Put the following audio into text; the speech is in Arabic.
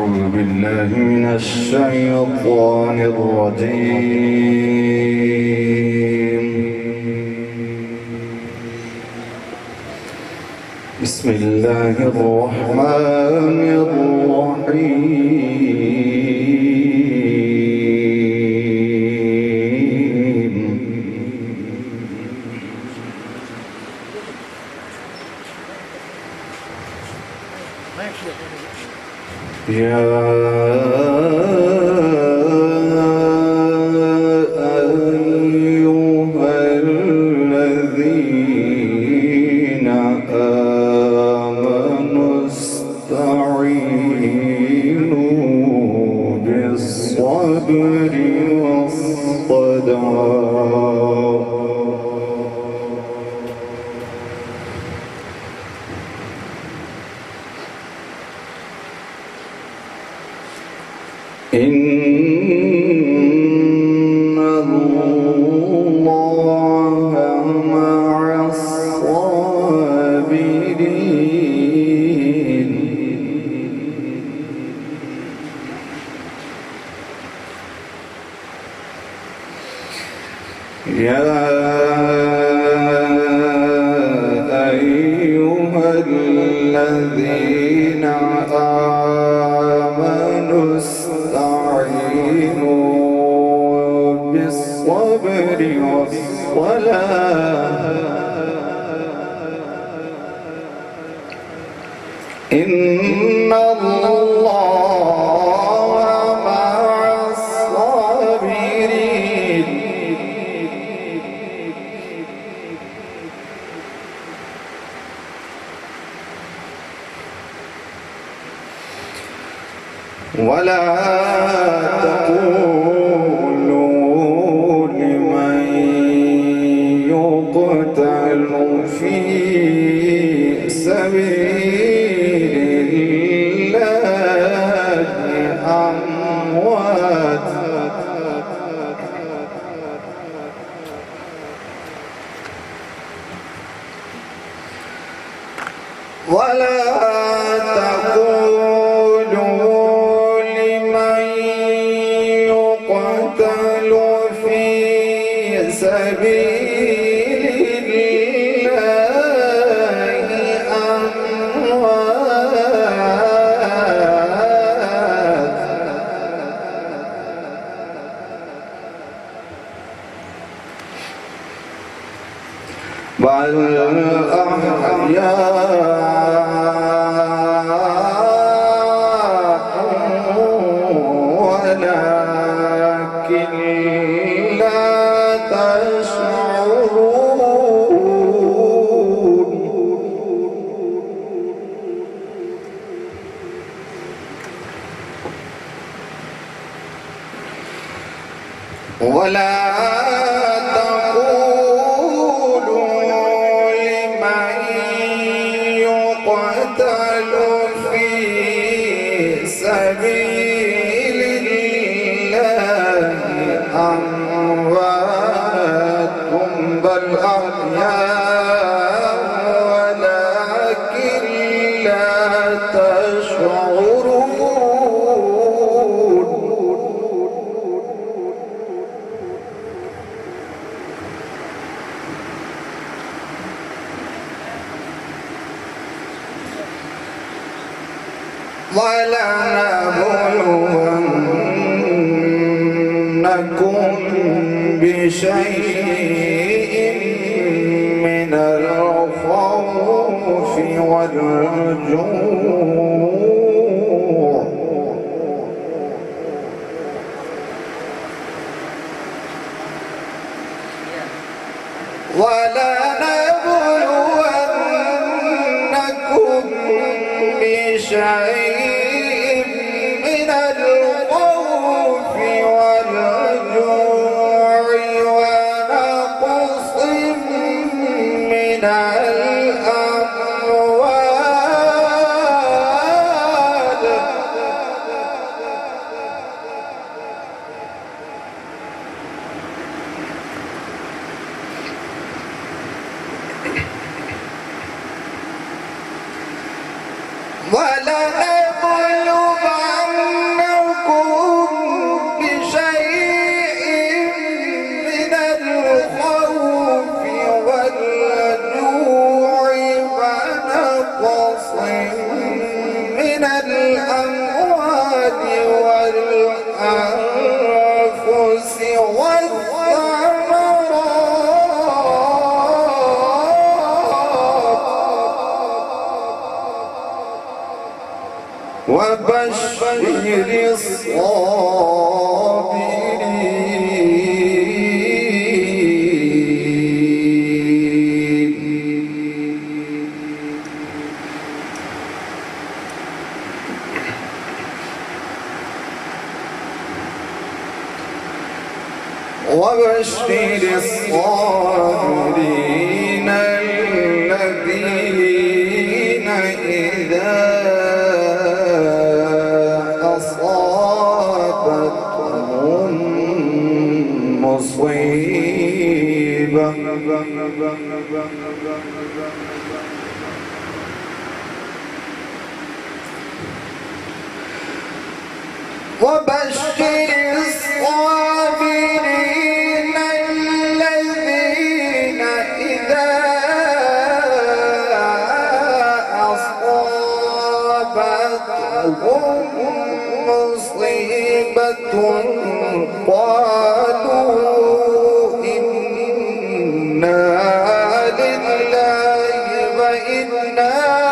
أعوذ بالله من الشيطان الرجيم. بسم الله الرحمن الرحيم. يا أيها الذين آمنوا استعينوا بالصبر والصلاة إن الله مع الصابرين. يا أيها الذين آمنوا استعينوا بالصبر والصلاة إن الله مع الصابرين. ولا تقولوا لمن يقتل في سبيل الله أموات ولا تقولوا لمن يقتل في سبيل الله أموات بل أحياء ولكن لا تشعرون. ولا يقتل في سبيل الله أموات بل أحياء ولكن لا تشعرون. ولنبلونكم بشيء من الخوف والجوع ولنبلونكم بشيء من الخوف والجوع ونقص من الأموال ولنبلونكم وبشر الصابرين الذين إذا أصابتهم مصيبة وبشر الصابرين الذين إذا أصابتهم مصيبة قالوا إنا لله وإنا